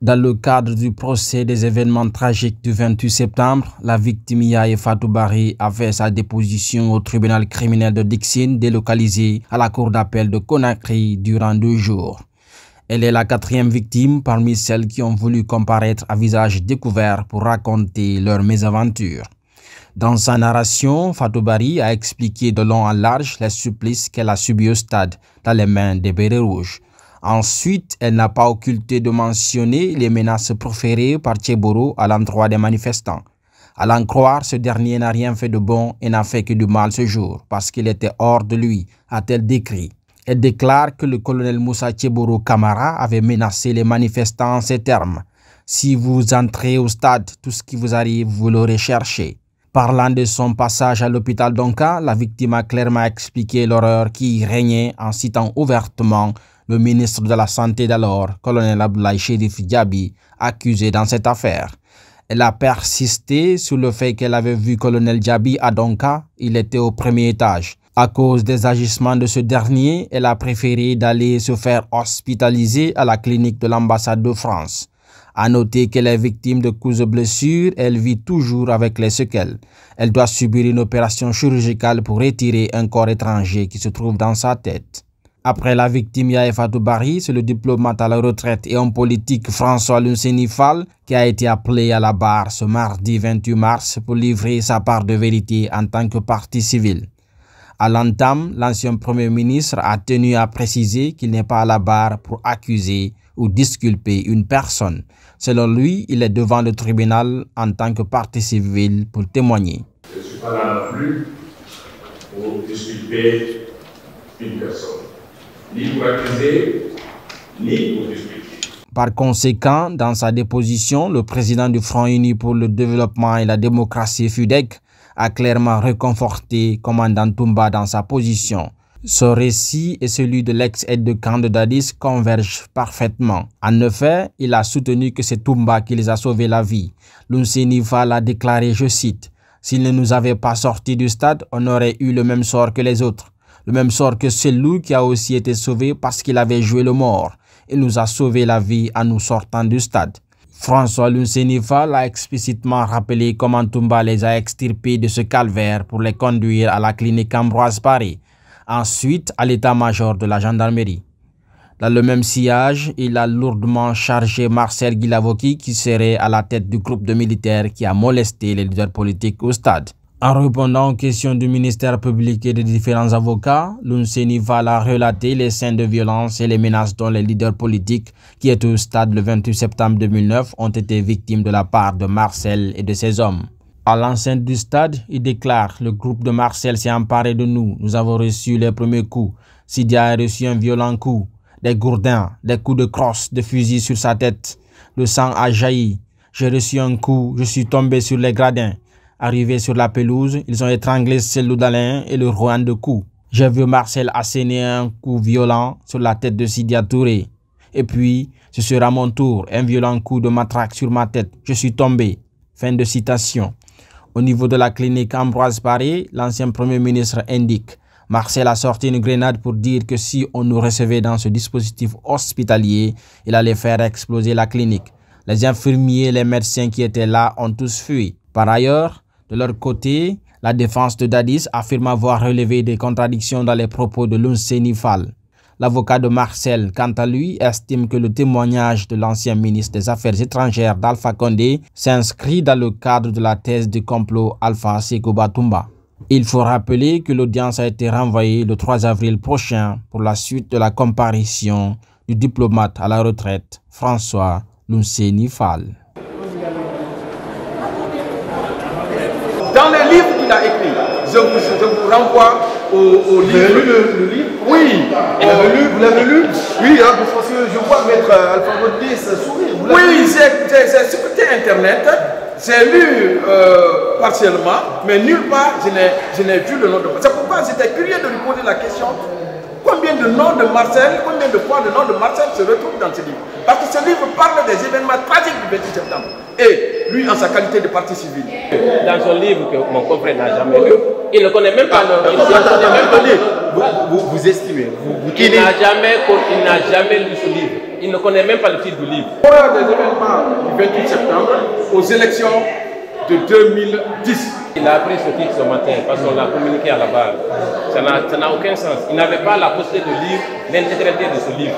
Dans le cadre du procès des événements tragiques du 28 septembre, la victime Yaye Fatou Bari a fait sa déposition au tribunal criminel de Dixine, délocalisé à la cour d'appel de Conakry durant 2 jours. Elle est la 4e victime parmi celles qui ont voulu comparaître à visage découvert pour raconter leur mésaventure. Dans sa narration, Fatou Bari a expliqué de long en large les supplices qu'elle a subis au stade dans les mains des bérets rouges. Ensuite, elle n'a pas occulté de mentionner les menaces proférées par Tcheboro à l'endroit des manifestants. À l'en croire, ce dernier n'a rien fait de bon et n'a fait que du mal ce jour, parce qu'il était hors de lui, a-t-elle décrit. Elle déclare que le colonel Moussa Tcheboro Camara avait menacé les manifestants en ces termes. « Si vous entrez au stade, tout ce qui vous arrive, vous l'aurez cherché ». Parlant de son passage à l'hôpital d'Onka, la victime a clairement expliqué l'horreur qui y régnait en citant ouvertement le ministre de la Santé d'alors, colonel Abdoulaye Chérif Diaby, accusé dans cette affaire. Elle a persisté sur le fait qu'elle avait vu colonel Diaby à Donka, il était au 1er étage. À cause des agissements de ce dernier, elle a préféré d'aller se faire hospitaliser à la clinique de l'ambassade de France. À noter qu'elle est victime de coups de blessures, elle vit toujours avec les séquelles. Elle doit subir une opération chirurgicale pour retirer un corps étranger qui se trouve dans sa tête. Après la victime Yaye Fatou Bari, c'est le diplomate à la retraite et homme politique François Lunseni Fall qui a été appelé à la barre ce mardi 28 mars pour livrer sa part de vérité en tant que partie civile. À l'entame, l'ancien Premier ministre a tenu à préciser qu'il n'est pas à la barre pour accuser ou disculper une personne. Selon lui, il est devant le tribunal en tant que partie civile pour témoigner. Je ne suis pas là non plus pour disculper une personne. Ni pour accuser, ni pour discuter. Par conséquent, dans sa déposition, le président du Front Uni pour le développement et la démocratie FUDEC a clairement réconforté commandant Toumba dans sa position. Ce récit et celui de l'ex-aide de camp de Dadis convergent parfaitement. En effet, il a soutenu que c'est Toumba qui les a sauvé la vie. Lunseni Fall a déclaré, je cite, « S'il ne nous avait pas sortis du stade, on aurait eu le même sort que les autres. Le même sort que celui qui a aussi été sauvé parce qu'il avait joué le mort. Il nous a sauvé la vie en nous sortant du stade. » François Lunseni Fall a explicitement rappelé comment Toumba les a extirpés de ce calvaire pour les conduire à la clinique Ambroise Paré, ensuite à l'état-major de la gendarmerie. Dans le même sillage, il a lourdement chargé Marcel Guilavoki qui serait à la tête du groupe de militaires qui a molesté les leaders politiques au stade. En répondant aux questions du ministère public et des différents avocats, Lunseni Fall a relaté les scènes de violence et les menaces dont les leaders politiques qui étaient au stade le 28 septembre 2009 ont été victimes de la part de Marcel et de ses hommes. À l'enceinte du stade, il déclare « Le groupe de Marcel s'est emparé de nous. Nous avons reçu les premiers coups. Sidia a reçu un violent coup. Des gourdins, des coups de crosse, de fusil sur sa tête. Le sang a jailli. J'ai reçu un coup. Je suis tombé sur les gradins. Arrivés sur la pelouse, ils ont étranglé Selou Dalin et le Rohan de coups. J'ai vu Marcel asséner un coup violent sur la tête de Sidia Touré. Et puis, ce sera mon tour. Un violent coup de matraque sur ma tête. Je suis tombé. » Fin de citation. Au niveau de la clinique Ambroise Paré, l'ancien Premier ministre indique « Marcel a sorti une grenade pour dire que si on nous recevait dans ce dispositif hospitalier, il allait faire exploser la clinique. Les infirmiers et les médecins qui étaient là ont tous fui. » Par ailleurs, de leur côté, la défense de Dadis affirme avoir relevé des contradictions dans les propos de Lunseni Fall. L'avocat de Marcel, quant à lui, estime que le témoignage de l'ancien ministre des Affaires étrangères d'Alpha Condé s'inscrit dans le cadre de la thèse du complot Alpha Sekouba Toumba. Il faut rappeler que l'audience a été renvoyée le 3 avril prochain pour la suite de la comparution du diplomate à la retraite François Lunseni Fall. Dans les livres qu'il a écrits, je vous renvoie au livre. Vous avez lu le livre? Oui. Vous l'avez lu? Oui, hein, parce que je vois Maître Alpha Condé sourire. Oui, c'est sur Internet. J'ai lu partiellement, mais nulle part je n'ai vu le nom de... C'est pourquoi j'étais curieux de lui poser la question. Combien de noms de Marcel, combien de fois le nom de Marcel se retrouve dans ce livre? Parce que ce livre parle des événements tragiques du 28 septembre. Et lui, en sa qualité de partie civile. Dans son livre que mon confrère n'a jamais lu, il ne connaît même pas le livre. Vous estimez Il n'a jamais lu ce livre. Il ne connaît même pas le titre du livre. L'horreur des événements du 28 septembre aux élections de 2010. Il a appris ce titre ce matin parce qu'on l'a communiqué à la base. Ça n'a aucun sens. Il n'avait pas la possibilité de lire l'intégralité de ce livre.